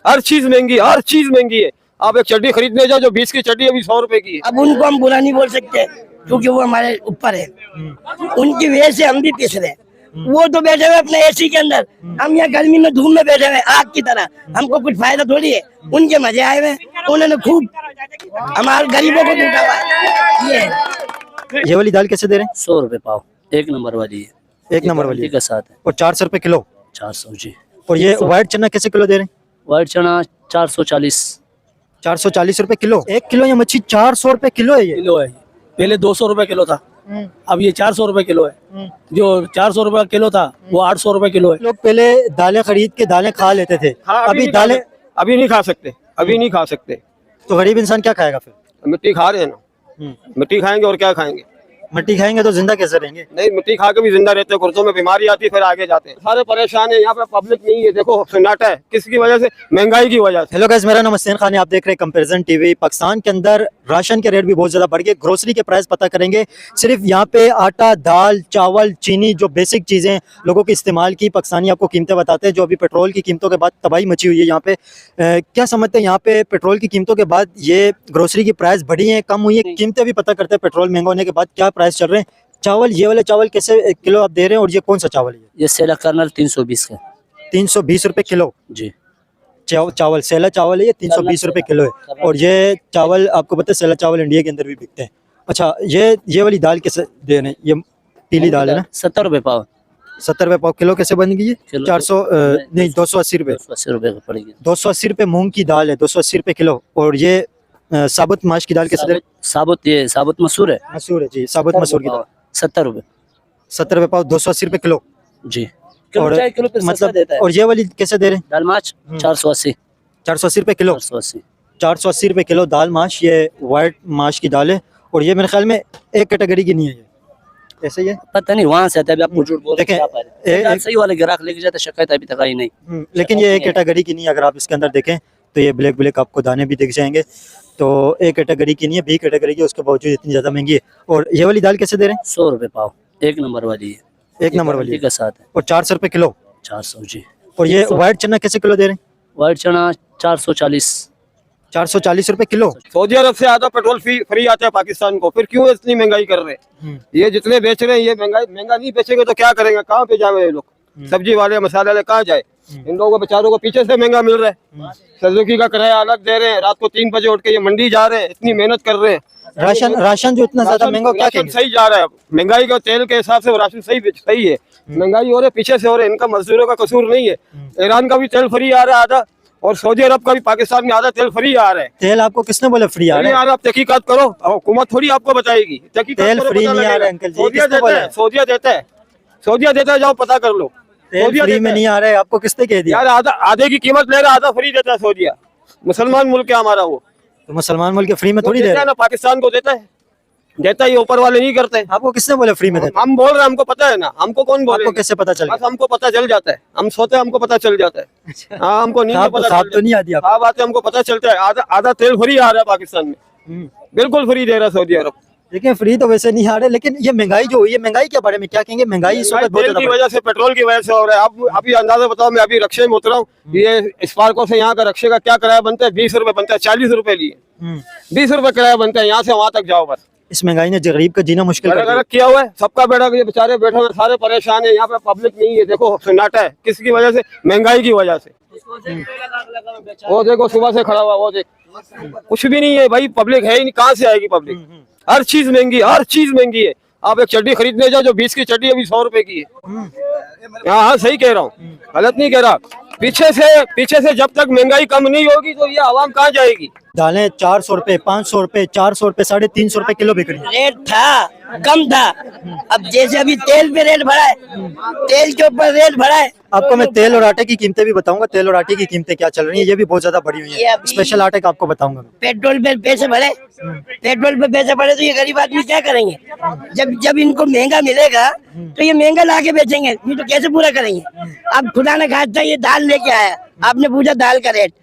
हर चीज महंगी, हर चीज महंगी है। आप एक चड्डी खरीदने जाओ जो 20 की चड्डी अभी 100 रुपए की है। अब उनको हम बुरा नहीं बोल सकते क्योंकि वो हमारे ऊपर है, उनकी वजह से हम भी पिस रहे हैं। वो तो बैठे हुए अपने एसी के अंदर, हम यहाँ गर्मी में धूप में बैठे हुए आग की तरह, हमको कुछ फायदा थोड़ी है। उनके मजे आए हुए, उन्होंने खूब हमारे गरीबों को लूटा हुआ है। ये वाली दाल कैसे दे रहे हैं? 100 रुपए पाव, एक नंबर वाली है, एक नंबर वाली के साथ है। और 400 रुपए किलो। 400 जी। और ये व्हाइट चना कैसे किलो दे रहे हैं? व्हाइट चना 440 440 रुपए किलो। 1 किलो ये मच्छी 400 रुपए किलो है ये। किलो है, पहले 200 रुपए किलो था, अब ये 400 रुपए किलो है। जो 400 रुपए किलो था वो 800 रुपए किलो है। लोग पहले दालें खरीद के दालें खा लेते थे, अभी दालें अभी नहीं खा सकते, अभी नहीं खा सकते। तो गरीब इंसान क्या खाएगा फिर? मिट्टी खा रहे हैं ना, मिट्टी खाएंगे और क्या खाएंगे? मिट्टी खाएंगे तो जिंदा कैसे रहेंगे? नहीं, मिट्टी खा के भी जिंदा रहते हैं, कुर्तों में बीमारी आती है, फिर आगे जाते हैं। सारे परेशान है, यहाँ पे पब्लिक नहीं है। देखो सन्नाटा है, किसकी वजह से? महंगाई की वजह से। हेलो गाइस, मेरा नाम हसनैन खान है, आप देख रहे हैं कंपैरिजन टीवी। पाकिस्तान के अंदर राशन के रेट भी बहुत ज्यादा बढ़ गए। ग्रोसरी के प्राइस पता करेंगे। सिर्फ यहाँ पे आटा, दाल, चावल, चीनी, जो बेसिक चीजें लोगों के इस्तेमाल की, पाकिस्तानी आपको कीमतें बताते हैं। जो अभी पेट्रोल की कीमतों के बाद तबाही मची हुई है यहाँ पे। क्या समझते हैं यहाँ पे पेट्रोल की कीमतों के बाद ये ग्रोसरी की प्राइस बढ़ी है, कम हुई है? कीमतें भी पता करते हैं पेट्रोल महंगा होने के बाद क्या प्राइस चल रहे हैं। चावल, ये वाले चावल कैसे किलो आप दे रहे हैं? और ये कौन सा चावल है? ये सेला कर्नल 320 का 320 रुपए किलो जी। चावल सेला चावल है, ये 320 रुपए किलो है। और ये चावल आपको पता है सेला चावल इंडिया के अंदर भी बिकते हैं। अच्छा, ये वाली दाल कैसे दे रहे हैं? ये पीली दाल है ना? 70 रुपए पाव। 70 रुपए पाव। किलो कैसे बन गई है? किलो 400 नहीं 280 रुपए। 280 रुपए का पड़ेगी। 280 रुपए मूंग की दाल है, 280 रुपए किलो। और ये साबुत माश की दाल कैसे दे रहे हैं? साबुत मसूर है, मसूर है जी, साबुत मसूर की दाल 70 रुपए 70 रुपए पाव, 280 रुपए किलो जी। और किलो पे मतलब देता है। और ये वाली कैसे दे रहे हैं? दाल माछ 480 480 रुपए किलो। 480 480 रुपए किलो दाल माश। ये वाइट माश की दाल है और ये मेरे ख्याल में एक कैटेगरी की नहीं है, ये ऐसे ही है। पता नहीं वहाँ से आता है, आपको झूठ बोल देखें, सही वाले ग्राहक लेके जाते, शिकायत अभी तक आई नहीं। लेकिन ये एक कैटेगरी की नहीं है। अगर आप इसके अंदर देखें तो ये ब्लैक ब्लैक आपको दाने भी दिख जाएंगे। तो एक कैटेगरी की नहीं है, बी कैटेगरी की, उसके बावजूद इतनी ज्यादा महंगी है। और ये वाली दाल कैसे दे रहे हैं? 100 रुपए पाव, एक नंबर वाली है, एक नंबर वाली के साथ है। और 400 रुपए किलो। 400 जी। और ये व्हाइट चना कैसे किलो दे रहे हैं? व्हाइट चना 440 440 रुपए किलो। सऊदी अरब से आधा पेट्रोल फ्री आता है पाकिस्तान को, फिर क्यों इतनी महंगाई कर रहे हैं? ये जितने बेच रहे हैं, ये महंगा नहीं बेचेंगे तो क्या करेंगे? कहाँ पे जाए ये लोग? सब्जी वाले, मसाले वाले कहाँ जाए? इन लोगों को बेचारों को पीछे से महंगा मिल रहा है। सुजुकी का किराया अलग दे रहे हैं, रात को 3 बजे उठ के ये मंडी जा रहे हैं, इतनी मेहनत कर रहे हैं। राशन जो इतना ज्यादा महंगा, क्या राशन सही जा रहा है? महंगाई का तेल के हिसाब से राशन सही है। महंगाई हो रही है, पीछे से हो रहा है, इनका मजदूरों का कसूर नहीं है। ईरान का भी तेल फ्री आ रहा है आधा, और सऊदी अरब का भी पाकिस्तान में आधा तेल फ्री आ रहा है। तेल आपको किसने बोला फ्री आ रहा है? आप तहकीकात करो, हुकूमत थोड़ी आपको बताएगी। तेल फ्री नहीं आ रहा है अंकल जी, सऊदिया देता है, जाओ पता कर लो। तेल फ्री में नहीं आ रहा है, आपको किसने कह दिया? यार आधे की कीमत ले रहा, आधा फ्री देता है सऊदिया। मुसलमान मुल्क है हमारा वो, तो मुसलमान मुल्क फ्री में थोड़ी दे रहा है ना, पाकिस्तान को देता है, ये ऊपर वाले नहीं करते। आपको किसने बोला फ्री में देता है? हम बोल रहे हैं, हमको पता है ना, हमको कौन बोले? आपको कैसे पता चल? हमको पता चल जाता है, हम सोते हैं हमको पता चल जाता है। हाँ, हमको नहीं पता तो नहीं आती आपको, बात है, हमको पता चलता है। आधा तेल फ्री आ रहा है पाकिस्तान में, बिल्कुल फ्री दे रहा है सऊदी अरब। देखिए फ्री तो वैसे नहीं आ रहे, लेकिन ये महंगाई जो हुई है, महंगाई के बारे में क्या कहेंगे? महंगाई इस वक्त बहुत तेल की वजह से, पेट्रोल की वजह से हो रहा है। आप अभी अंदाजा बताओ, मैं अभी रक्शे में उतरा हूँ, ये स्पार्को से यहाँ का रक्शे का क्या किराया बनता है? 20 रुपए बनता है, 40 रुपए लिए 20 रुपए किराया बनता है, यहाँ से वहाँ तक जाओ बस। इस महंगाई ने गरीब का जीना मुश्किल कर दिया। किया हुआ है सबका बेटा, ये बेचारे बैठे हुए सारे परेशान है, यहाँ पे पब्लिक नहीं है। देखो सन्नाटा है, किसकी वजह से? महंगाई की वजह से। वो देखो सुबह से खड़ा हुआ, वो देख, कुछ भी नहीं है भाई, पब्लिक है ही नहीं, कहाँ से आएगी पब्लिक? हर चीज महंगी, हर चीज महंगी है। आप एक चड्डी खरीदने जाओ जो 20 की चड्डी अभी 100 रुपए की है। हाँ, सही कह रहा हूँ, गलत नहीं कह रहा। पीछे से जब तक महंगाई कम नहीं होगी तो ये आवाम कहाँ जाएगी? दालें 400 रुपए, 500 रुपए, 400 रुपए, 350 रुपए किलो बिक रही है। रेट था, कम था, अब जैसे अभी तेल पे रेट बढ़ा है, तेल के ऊपर रेट बढ़ा है। आपको मैं तेल और आटे की कीमतें भी बताऊंगा, तेल और आटे की कीमतें क्या चल रही है, ये भी बहुत ज्यादा बढ़ी हुई है। स्पेशल आटे का आपको बताऊंगा। पेट्रोल पे पैसे बढ़े, तो ये गरीब आदमी क्या करेंगे? जब इनको महंगा मिलेगा तो ये महंगा ला के बेचेंगे, नहीं तो कैसे पूरा करेंगे? अब खुदा ने खासा ये दाल लेके आया, आपने पूछा दाल का रेट,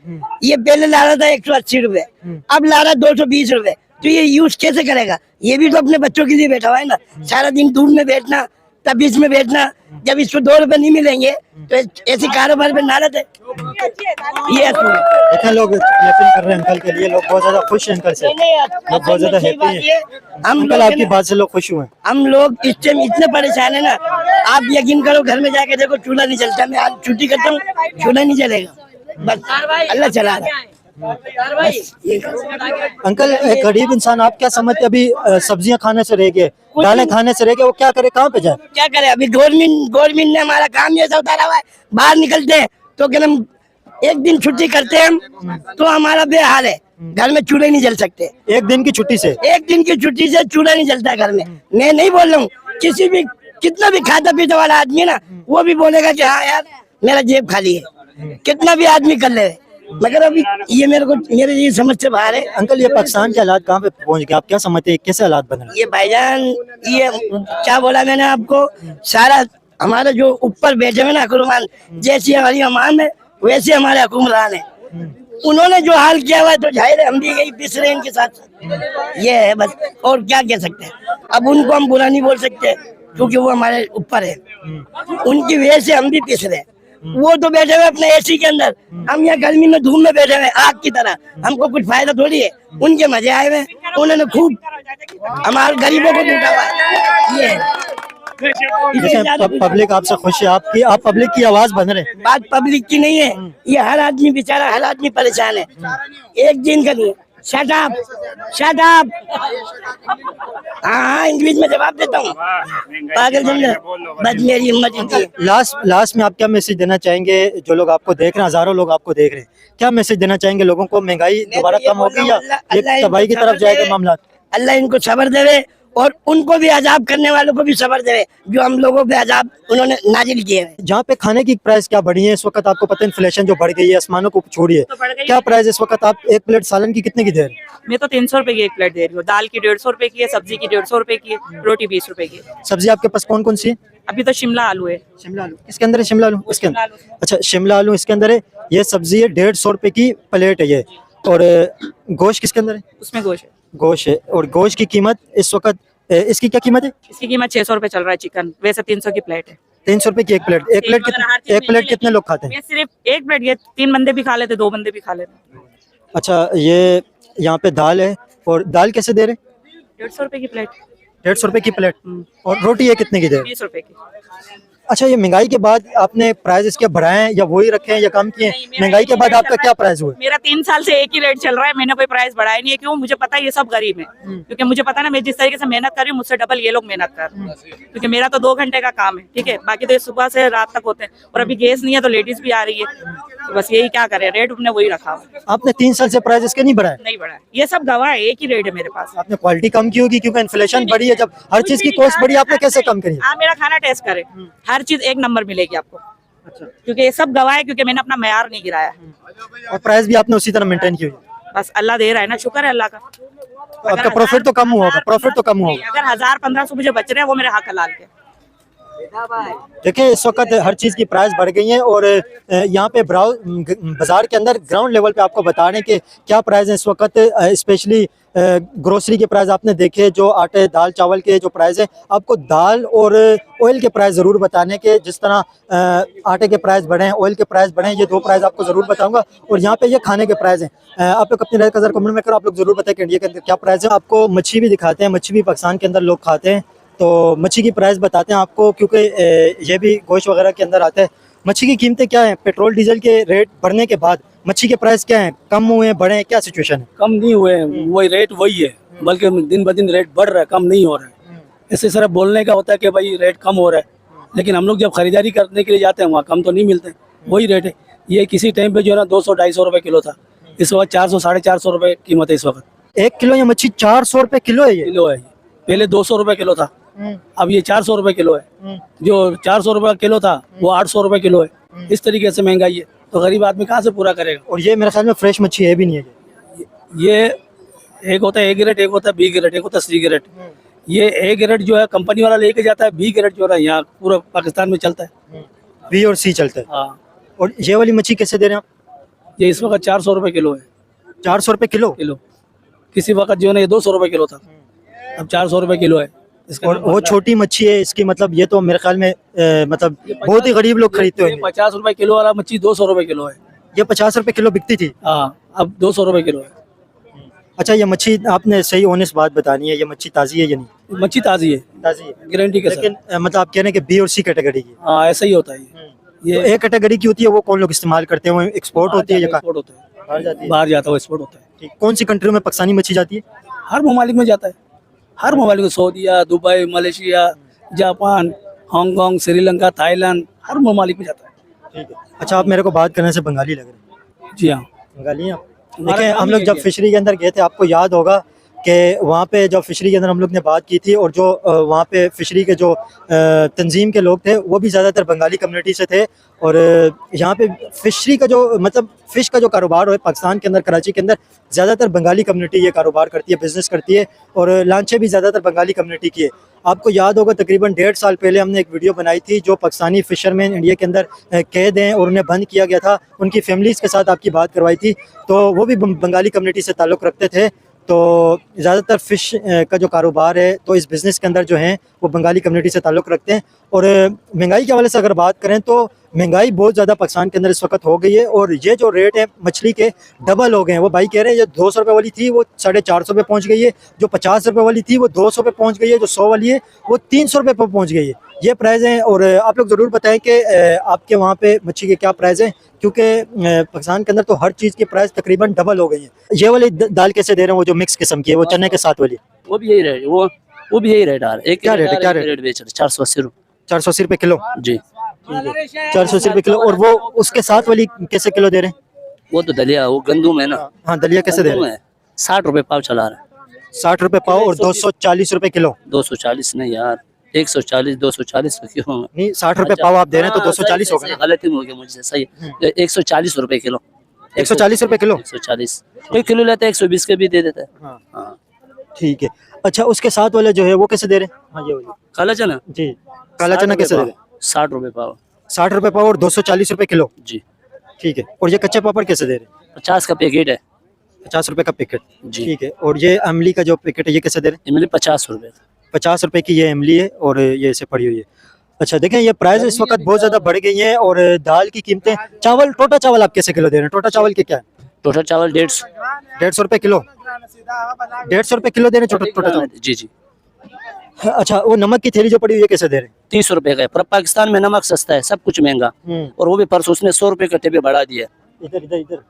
ये पहले ला रहा था 180 रुपए, अब ला रहा 220 रुपए, तो ये यूज कैसे करेगा? ये भी तो अपने बच्चों के लिए बैठा हुआ है ना, सारा दिन धूप में बैठना, तब बीच में बेचना। जब इसको 2 रुपए नहीं मिलेंगे तो ऐसे कारोबार में नाराज है। ये असूल है। देखें लोग क्लैपिंग कर रहे हैं अंकल के लिए, लोग बहुत ज्यादा खुश हैं अंकल से, लोग बहुत ज्यादा हैप्पी हैं। अंकल आपकी बात से लोग खुश हुए हैं। हम लोग इस टाइम इतने परेशान है ना, आप यकीन करो घर में जाके देखो चूल्हा नहीं जलता। मैं आज छुट्टी करता हूँ, चूल्हा नहीं जलेगा, बस अल्लाह चला रहा है। बस ये अंकल एक गरीब इंसान आप क्या समझते हैं, अभी सब्जियां खाने से रह गए, दालें खाने से रह गए, वो क्या करे, कहाँ पे जाए? क्या करे? अभी गवर्नमेंट ने हमारा काम ऐसा उतारा हुआ है, बाहर निकलते हैं तो क्या हम एक दिन छुट्टी करते हैं हम तो हमारा बेहाल है। घर में चूल्हे नहीं जल सकते। एक दिन की छुट्टी से? एक दिन की छुट्टी से चूल्हा नहीं जलता घर में। मैं नहीं बोल रहा हूँ, किसी भी कितना भी खाता पीता वाला आदमी है ना, वो भी बोलेगा कि हाँ यार मेरा जेब खाली है, कितना भी आदमी कर ले। मगर अभी ये मेरे ये समझ से बाहर है। अंकल ये पाकिस्तान के हालात कहाँ पे पहुंच गए, आप क्या समझते हैं, कैसे हालात बन रहे? ये भाईजान, ये क्या बोला मैंने आपको, सारा हमारा जो ऊपर बैठे हुए ना हुक्मरान, जैसी हमारी अमान है वैसे हमारे हुक्मरान है। उन्होंने जो हाल किया हुआ है तो जाहिर है हम भी यही पिस रहे हैं इनके साथ। ये है बस, और क्या कह सकते हैं। अब उनको हम बुरा नहीं बोल सकते क्योंकि वो हमारे ऊपर है, उनकी वजह से हम भी पिस रहे हैं। वो तो बैठे हुए अपने एसी के अंदर, हम यहाँ गर्मी में धूप में बैठे हुए आग की तरह, हमको कुछ फायदा थोड़ी है। उनके मजे आए हुए, उन्होंने खूब हमारे गरीबों को लूटा हुआ है। ये पब्लिक आपसे खुश है, आप पब्लिक की आवाज बन रहे हैं। बात पब्लिक की नहीं है, ये हर आदमी बेचारा, हर आदमी परेशान है। एक दिन का नहीं। Shut up, shut up. हाँ इंग्लिश में जवाब देता हूँ, पागल समझे, बस मेरी हिम्मत होती है। लास्ट में आप क्या मैसेज देना चाहेंगे, जो लोग आपको देख रहे हैं, हजारों लोग आपको देख रहे हैं, क्या मैसेज देना चाहेंगे लोगों को? महंगाई दोबारा कम होगी या ये तबाही की तरफ जाएगा मामला? अल्लाह इनको सब्र देवे और उनको भी अजाब करने वालों को भी सब्र देवे जो हम लोगों पे अजाब उन्होंने नाजिल किए हैं। जहाँ पे खाने की प्राइस क्या बढ़ी है इस वक्त, आपको पता है इन्फ्लेशन जो बढ़ गई है, आसमानों को छोड़िए, क्या प्राइस इस वक्त? आप एक प्लेट सालन की कितने की दे रहे हैं? मैं तो 300 रुपए की एक प्लेट दे रही हूँ। दाल की 150 रुपए की है, सब्जी की 150 रुपए की है, रोटी 20 रुपए की है। सब्जी आपके पास कौन कौन सी है? अभी तो शिमला आलू है। शिमला आलू इसके अंदर है? शिमला आलू इसके अंदर? अच्छा, शिमला आलू इसके अंदर है। ये सब्जी है 150 रुपए की प्लेट है ये। और गोश्त किसके अंदर है? उसमें गोश्त है। गोश्त है। और गोश्त की कीमत इस वक्त, इसकी क्या कीमत है? इसकी कीमत 600 रुपए चल रहा है चिकन, वैसे 300 की प्लेट है। 300 रुपए की एक प्लेट। एक प्लेट कितने लोग खाते हैं? मैं सिर्फ एक प्लेट, ये 3 बंदे भी खा लेते, 2 बंदे भी खा लेते। अच्छा, ये यहाँ पे दाल है, और दाल कैसे दे रहे? 150 रुपए की प्लेट। 150 रुपए की प्लेट। और रोटी ये कितने की दे रहे? 20 रुपए की। अच्छा, ये महंगाई के बाद आपने प्राइस इसके बढ़ाए हैं या वही रखे हैं या कम किए? महंगाई के बाद आपका क्या प्राइस हुआ? मेरा 3 साल से एक ही रेट चल रहा है, मैंने कोई प्राइस बढ़ाया नहीं है। क्यों? मुझे पता है ये सब गरीब है, क्योंकि मुझे पता है ना मैं जिस तरीके से मेहनत कर रही हूँ मुझसे डबल ये लोग मेहनत कर रहे हैं, क्योंकि मेरा तो 2 घंटे का काम है, ठीक है, बाकी तो ये सुबह से रात तक होते हैं। और अभी गैस नहीं है तो लेडीज भी आ रही है, तो बस यही क्या करें, रेट हमने वही रखा। आपने 3 साल से प्राइस इसके नहीं बढ़ाए? नहीं बढ़ा, ये सब गवाह है, एक ही रेट है मेरे पास। आपने क्वालिटी कम की होगी क्योंकि इन्फ्लेशन बढ़ी है, जब हर चीज की कॉस्ट बढ़ी आपने कैसे कम करी? आप मेरा खाना टेस्ट करें, हर चीज एक नंबर मिलेगी आपको। अच्छा, क्योंकि ये सब गवाह है, क्योंकि मैंने अपना मेयार नहीं गिराया। और प्राइस भी आपने उसी तरह मेंटेन की हुई? बस अल्लाह दे रहा है ना, शुक्र है अल्लाह का। तो आपका प्रॉफिट तो कम हुआ होगा, प्रॉफिट तो कम हुआ होगा। अगर 1000-1500 मुझे बच रहे हैं वो मेरे हक हलाल के। देखिए इस वक्त हर चीज़ की प्राइस बढ़ गई है, और यहाँ पे बाजार के अंदर ग्राउंड लेवल पे आपको बता रहे हैं कि क्या प्राइस है इस वक्त। स्पेशली ग्रोसरी के प्राइस आपने देखे, जो आटे दाल चावल के जो प्राइस है, आपको दाल और ऑयल के प्राइस ज़रूर बताने के, जिस तरह आटे के प्राइस बढ़े हैं, ऑयल के प्राइस बढ़े हैं, ये 2 प्राइस आपको ज़रूर बताऊंगा। और यहाँ पे ये खाने के प्राइस हैं। आप लोग अपनी राय का कमेंट में करो, आप लोग ज़रूर बताएं कि इंडिया के अंदर क्या प्राइस है। आपको मच्छी भी दिखाते हैं, मच्छी भी पाकिस्तान के अंदर लोग खाते हैं, तो मच्छी की प्राइस बताते हैं आपको, क्योंकि ये भी गोश्त वगैरह के अंदर आता है। मच्छी की कीमतें क्या हैं? पेट्रोल डीजल के रेट बढ़ने के बाद मच्छी के प्राइस क्या हैं? कम हुए हैं, बढ़े हैं, क्या सिचुएशन है? कम नहीं हुए हैं, वही रेट वही है, बल्कि दिन ब दिन रेट बढ़ रहा है, कम नहीं हो रहा है। इससे सिर्फ बोलने का होता है कि भाई रेट कम हो रहा है, लेकिन हम लोग जब खरीदारी करने के लिए जाते हैं वहाँ कम तो नहीं मिलते, वही रेट है। ये किसी टाइम पे जो है ना 200-250 रुपए किलो था, इस वक्त 400-450 रुपए कीमत है इस वक्त। 1 किलो ये मच्छी 400 रुपए किलो है? ये किलो है, पहले 200 रुपए किलो था, अब ये 400 रुपए किलो है। जो 400 रुपए किलो था वो 800 रुपए किलो है। इस तरीके से महंगाई है, तो गरीब आदमी कहाँ से पूरा करेगा? और ये मेरे ख्याल में फ्रेश मच्छी है भी नहीं है। ये एक होता है A ग्रेड, एक होता है B ग्रेड, एक होता है C ग्रेड। ये A ग्रेड जो है कंपनी वाला लेके जाता है, B ग्रेड जो है यहाँ पूरा पाकिस्तान में चलता है, B और C चलता है। हाँ। और ये वाली मच्छी कैसे दे रहे हैं आप? ये इस वक्त 400 रुपए किलो है। 400 रुपए किलो? किसी वक्त जो है ना ये 200 रुपए किलो था, अब 400 रुपए किलो है। इसका और नाम वो भंडार। छोटी मच्छी है इसकी, मतलब ये तो मेरे ख्याल में मतलब बहुत ही गरीब लोग खरीदते ये होंगे। 50 रुपए किलो वाला मच्छी 200 रुपए किलो है। ये 50 रुपए किलो बिकती थी। हाँ, अब 200 रुपए किलो है। अच्छा, ये मच्छी आपने सही ऑनेस्ट बात बतानी है, ये मच्छी ताज़ी है या नहीं? मच्छी ताजी है, ताज़ी है, गारंटी के साथ। लेकिन मतलब आप कह रहे हैं कि बी और सी कैटेगरी की। हाँ, ऐसा ही होता है ये एक कैटेगरी की होती है, वो कौन लोग इस्तेमाल करते हैं? वो एक्सपोर्ट होती है या एक्सपोर्ट होता है, बाहर जाती है? बाहर जाता है, एक्सपोर्ट होता है। ठीक। कौन सी कंट्रियों में पाकिस्तानी मच्छी जाती है? हर ममालिक में जाता है, हर ममालिक में, सऊदीया, Dubai, Malaysia, Japan, Hong Kong, Sri Lanka, Thailand, हर ममालिक में जाता है। ठीक है। अच्छा, आप मेरे को बात करने से बंगाली लग रहे हैं। जी हाँ, बंगाली हैं आप? हमारा देखिए, काम हम ही लोग यही जब है। फिशरी के अंदर गए थे, आपको याद होगा कि वहाँ पे जब फिशरी के अंदर हम लोग ने बात की थी, और जो वहाँ पे फिशरी के जो तंजीम के लोग थे वो भी ज़्यादातर बंगाली कम्युनिटी से थे। और यहाँ पे फिशरी का जो मतलब फ़िश का जो कारोबार है पाकिस्तान के अंदर, कराची के अंदर, ज़्यादातर बंगाली कम्युनिटी ये कारोबार करती है, बिज़नेस करती है, और लांचे भी ज़्यादातर बंगाली कम्युनिटी की है। आपको याद होगा तकरीबन 1.5 साल पहले हमने एक वीडियो बनाई थी, जो पाकिस्तानी फ़िशरमैन इंडिया के अंदर कैद हैं और उन्हें बंद किया गया था, उनकी फैमिलीज़ के साथ आपकी बात करवाई थी, तो वो भी बंगाली कम्युनिटी से ताल्लुक़ रखते थे। तो ज़्यादातर फ़िश का जो कारोबार है, तो इस बिज़नेस के अंदर जो हैं वो बंगाली कम्युनिटी से ताल्लुक़ रखते हैं। और महंगाई के हवाले से अगर बात करें तो महंगाई बहुत ज़्यादा पाकिस्तान के अंदर इस वक्त हो गई है, और ये जो रेट है मछली के डबल हो गए हैं। वो भाई कह रहे हैं जो 200 रुपये वाली थी वो 450 रुपये पहुँच गई है, जो 50 रुपये वाली थी वो 200 पे पहुँच गई है, जो 100 वाली है वो 300 रुपये पर पहुँच गई है। ये प्राइस हैं। और आप लोग ज़रूर बताएं कि आपके वहाँ पे मच्छी के क्या प्राइस हैं, क्योंकि पाकिस्तान के अंदर तो हर चीज़ की प्राइस तकरीबन डबल हो गई है। ये वाली दाल कैसे दे रहे हैं, वो जो मिक्स किस्म की है, वो चने के साथ वाली? वो भी यही रेट, वो भी यही रेट आ रहा है। एक क्या रेट है, क्या रेट बेच रहे 480 रुपये 480 रुपये किलो? जी। 480 रुपये किलो। और वो उसके साथ वाली कैसे किलो दे रहे हैं? वो तो दलिया, वो गंदुम है ना। हाँ, दलिया कैसे दे रहे गंदुम हैं? है, 60 रुपये पाव चला रहा है। 60 रुपये पाव और 240 रुपये किलो? 240 नहीं यार, 140 240 क्यों होगा? नहीं, 60 रुपये पाव आप दे रहे हैं तो 240 हो गया। गलती हो गया मुझसे, सही 140 रुपये किलो। 140 रुपये किलो? 140 कोई किलो लेता है, 120 के भी दे देता है। हाँ, हाँ, ठीक है। अच्छा, उसके साथ वाले जो है वो कैसे दे रहे हैं? हाँ, ये वाली काला चना जी, काला चना कैसे दे रहे हैं? 60 रुपये पाव। 60 रुपये पाव और 240 रुपये किलो? जी। ठीक है। और ये कच्चे पापड़ कैसे दे रहे हैं? 50 का पैकेट है 50 रुपये का पैकेट? जी। ठीक है। और ये इमली का जो पैकेट है ये कैसे दे रहे हैं? इमली 50 रुपये। 50 रुपये की ये इमली है, और ये ऐसे पड़ी हुई है। अच्छा, देखें ये प्राइस इस वक्त बहुत ज़्यादा बढ़ गई हैं। और दाल की कीमतें, चावल, टोटा चावल आप कैसे किलो दे रहे हैं? टोटा चावल के क्या है? टोटल चावल 150। 150 रुपये किलो? 150 रुपये किलो दे रहे हैं टोटा चावल? जी जी। अच्छा, वो नमक की थैली जो पड़ी हुई है कैसे दे रहे हैं? 30 रुपए का है। पर पाकिस्तान में नमक सस्ता है, सब कुछ महंगा। और वो भी परसों उसने 100 रुपए कट्टे पे बढ़ा दिया। इधर इधर इधर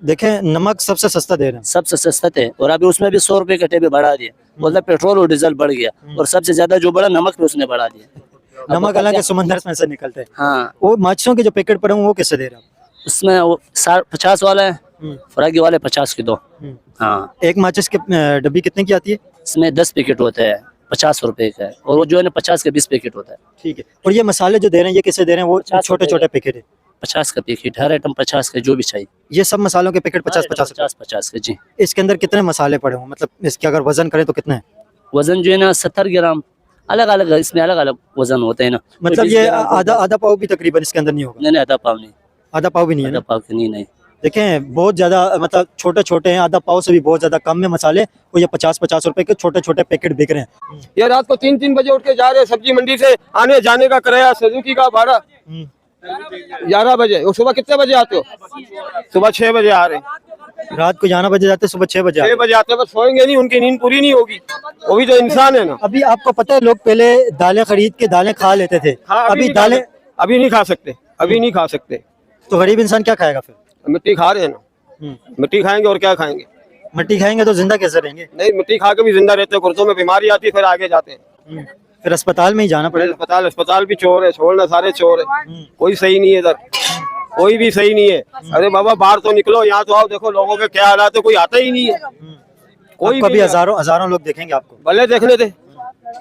देखें, नमक सबसे सस्ता दे रहे हैं। सबसे सस्ता थे, और अभी उसमें भी 100 रुपए कट्टे पे बढ़ा दिया। बोलता पेट्रोल और डीजल बढ़ गया, और सबसे ज्यादा जो बढ़ा नमक पे उसने बढ़ा दिया। नमक हालांकि समंदर में से निकलते हैं। हाँ, वो माचियों के जो पैकेट पड़े हैं वो कैसे दे रहे हैं? उसमें वो 50 वाला है, फरागी वाले 50 के 2। हाँ, एक माचिस की डब्बी कितने की आती है? इसमें 10 पैकेट होते हैं, 50 रुपए का है। और वो जो है ना 50 के 20 पैकेट होता है। ठीक है। और ये मसाले जो दे रहे हैं ये कैसे दे रहे हैं? वो 50 छोटे छोटे पैकेट है? 50 का पैकेट, हर आइटम 50 का, जो भी चाहिए। ये सब मसालों के पैकेट 50-50? 50 के जी। इसके अंदर कितने मसाले पड़े हों, मतलब इसके अगर वजन करें तो कितने हैं? वजन जो है ना 70 ग्राम, अलग अलग है, इसमें अलग अलग वजन होते हैं ना। मतलब ये आधा आधा पाव भी तकरीबन इसके अंदर नहीं होगा? नहीं, आधा पाव नहीं, आधा पाव भी नहीं है आधा ना? पाव की नहीं। देखें, बहुत ज्यादा मतलब छोटे छोटे हैं, आधा पाव से भी बहुत ज्यादा कम में मसाले, और ये 50-50 रुपए के छोटे छोटे पैकेट बिक रहे हैं। ये रात को 3-3 बजे उठ के जा रहे हैं सब्जी मंडी से, आने जाने का किराया सुजुकी का भाड़ा 11 बजे। और सुबह कितने बजे आते हो? सुबह 6 बजे आ रहे हैं। रात को 11 बजे जाते, सुबह 6 बजे 6 बजे आते हैं, बस सोएंगे नहीं, उनकी नींद पूरी नहीं होगी। वो भी तो इंसान है ना। अभी आपको पता है लोग पहले दालें खरीद के दालें खा लेते थे, हाँ, अभी नहीं दालें अभी नहीं खा सकते, अभी नहीं खा सकते। तो गरीब इंसान क्या खाएगा फिर? मिट्टी खा रहे हैं ना, मिट्टी खाएंगे और क्या खाएंगे? मिट्टी खाएंगे तो जिंदा कैसे रहेंगे? नहीं, मिट्टी खा के भी जिंदा रहते हैं, गुर्दों में बीमारी आती है, फिर आगे जाते हैं। फिर अस्पताल में ही जाना पड़ेगा। अस्पताल भी चोर है, छोड़ना सारे चोर है, कोई सही नहीं है इधर, कोई भी सही नहीं है। अरे बाबा बाहर तो निकलो, यहाँ तो आओ, देखो लोगों के क्या हालात है, कोई आता ही नहीं है। कोई कभी भी हजारों हजारों लोग देखेंगे आपको। भले देखने दे,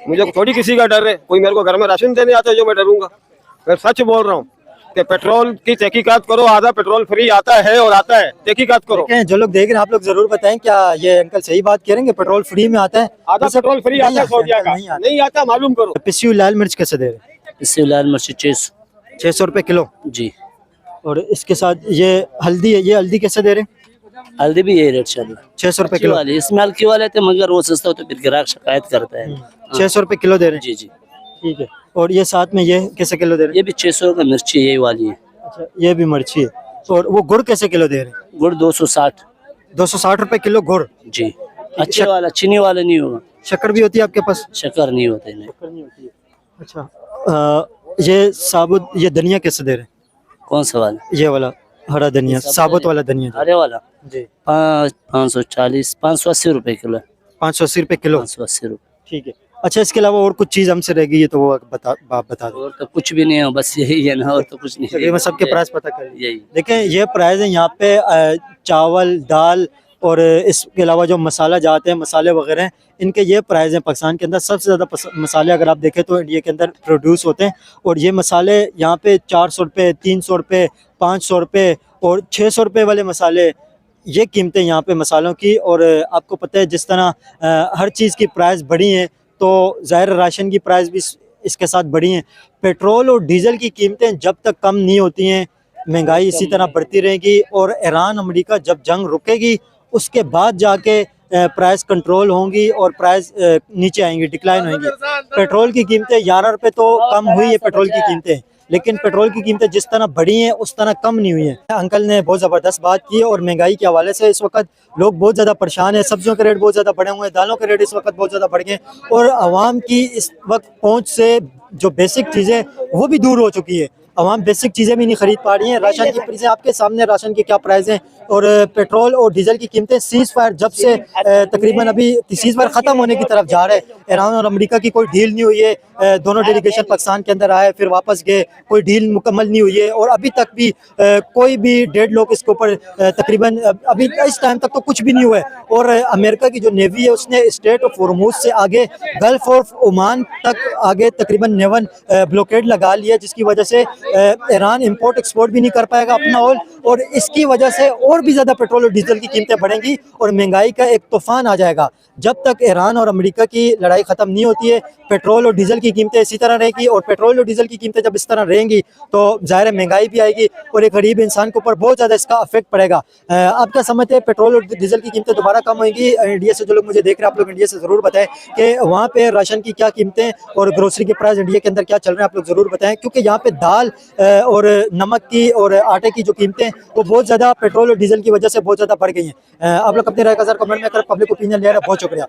मुझे थोड़ी किसी का डर है। कोई मेरे को घर में राशन देने आता है जो मैं डरूंगा? मैं सच बोल रहा हूँ कि पेट्रोल की तहकीकात करो, आधा पेट्रोल फ्री आता है, और आता है, तहकीकात करो। देखें, जो लोग देख रहे हैं आप लोग जरूर बताएं, क्या ये अंकल सही बात कह रहे हैं कि पेट्रोल फ्री में आता है? आधा पेट्रोल फ्री आता है सऊदीया का, नहीं आता, मालूम करो। पिसी हुई लाल मिर्च कैसे दे रहे हैं? इससे लाल मिर्च 600 रुपए किलो? जी। और इसके साथ ये हल्दी है, ये हल्दी कैसे दे रहे हैं? हल्दी भी यही रेट चल रहा है 600 रुपए अच्छी किलो। वाली, इसमें हल्की वाले थे मगर वो सस्ता होता है, फिर ग्राहक शिकायत करता है। 600 रुपए किलो दे रहे हैं। जी जी, ठीक है। और ये साथ में ये कैसे किलो दे रहे हैं? ये भी 600 का मिर्ची यही वाली है। अच्छा, ये भी मिर्ची है। और वो गुड़ कैसे किलो दे रहे हैं? गुड़ 260। 260 रुपए किलो गुड़। जी, अच्छे वाला, चीनी वाला नहीं होगा। शक्कर भी होती है आपके पास? शक्कर नहीं होते इन्हें। शक्कर नहीं होती है। अच्छा, ये साबुत ये धनिया कैसे दे रहे हैं? कौन सा वाला? ये वाला हरा धनिया, साबुत वाला धनिया हरे वाला जी 540 580 रुपए किलो है। 580 रुपए किलो। 580 रुपए। ठीक है। अच्छा, इसके अलावा और कुछ चीज हमसे रह गई है तो वो बता दो। और तो कुछ भी नहीं है, बस यही है ना, और तो कुछ नहीं। चलिए मैं सबके प्राइस पता कर लिया। यही देखें ये प्राइस है यहाँ पे चावल, दाल और इसके अलावा जो मसाला जाते हैं, मसाले वगैरह हैं, इनके ये प्राइस हैं। पाकिस्तान के अंदर सबसे ज़्यादा मसाले अगर आप देखें तो इंडिया के अंदर प्रोड्यूस होते हैं। और ये मसाले यहाँ पे 400 रुपये, 300 रुपये, 500 रुपये और 600 रुपये वाले मसाले, ये कीमतें यहाँ पे मसालों की। और आपको पता है जिस तरह हर चीज़ की प्राइस बढ़ी हैं तो ज़ाहिर राशन की प्राइस भी इसके साथ बढ़ी हैं। पेट्रोल और डीज़ल की कीमतें जब तक कम नहीं होती हैं, महंगाई इसी तरह बढ़ती रहेगी। और ईरान अमेरिका जब जंग रुकेगी उसके बाद जाके प्राइस कंट्रोल होंगी और प्राइस नीचे आएंगी, डिक्लाइन होंगी। पेट्रोल की कीमतें 11 रुपये तो कम हुई है पेट्रोल की कीमतें, लेकिन पेट्रोल की कीमतें जिस तरह बढ़ी हैं उस तरह कम नहीं हुई हैं। अंकल ने बहुत ज़बरदस्त बात की और महंगाई के हवाले से इस वक्त लोग बहुत ज़्यादा परेशान हैं। सब्जियों के रेट बहुत ज़्यादा बढ़े हुए हैं, दालों के रेट इस वक्त बहुत ज़्यादा बढ़ गए और आवाम की इस वक्त पहुँच से जो बेसिक चीज़ें वो भी दूर हो चुकी है। आवाम बेसिक चीज़ें भी नहीं खरीद पा रही हैं। राशन की प्राइसें आपके सामने, राशन की क्या प्राइस हैं और पेट्रोल और डीजल की कीमतें। सीज़ फायर जब से तकरीबन अभी सीज़ फायर ख़त्म होने की तरफ जा रहा है, ईरान और अमेरिका की कोई डील नहीं हुई है। दोनों डेलीगेशन पाकिस्तान के अंदर आए फिर वापस गए, कोई डील मुकम्मल नहीं हुई है और अभी तक भी कोई भी डेड लोग इसके ऊपर तकरीबन अभी इस टाइम तक तो कुछ भी नहीं हुआ है। और अमेरिका की जो नेवी है उसने स्टेट ऑफ हॉर्मुज से आगे गल्फ ऑफ ओमान तक आगे तकरीबन नेवन ब्लॉकेड लगा लिया, जिसकी वजह से ईरान इंपोर्ट एक्सपोर्ट भी नहीं कर पाएगा अपना ऑयल। और इसकी वजह से और भी ज़्यादा पेट्रोल और डीजल की कीमतें बढ़ेंगी और महंगाई का एक तूफान आ जाएगा। जब तक ईरान और अमेरिका की लड़ाई ख़त्म नहीं होती है पेट्रोल और डीजल की कीमतें इसी तरह रहेगी। और पेट्रोल और डीजल की कीमतें जब इस तरह रहेंगी तो ज़ाहिर महंगाई भी आएगी और एक गरीब इंसान के ऊपर बहुत ज़्यादा इसका अफेक्ट पड़ेगा। आप क्या समझते हैं पेट्रोल और डीजल की कीमतें दोबारा कम होंगी? इंडिया से जो लोग मुझे देख रहे हैं, आप लोग इंडिया से ज़रूर बताएं कि वहाँ पे राशन की क्या कीमतें और ग्रोसरी के प्राइस इंडिया के अंदर क्या चल रहे हैं, आप लोग ज़रूर बताएं। क्योंकि यहाँ पे दाल और नमक की और आटे की जो कीमतें वो बहुत ज़्यादा पेट्रोल और डीजल की वजह से बहुत ज़्यादा बढ़ गई हैं। आप लोग अपनी राय का कमेंट में कर पब्लिक ओपिनियन ले रहे हैं। बहुत शुक्रिया।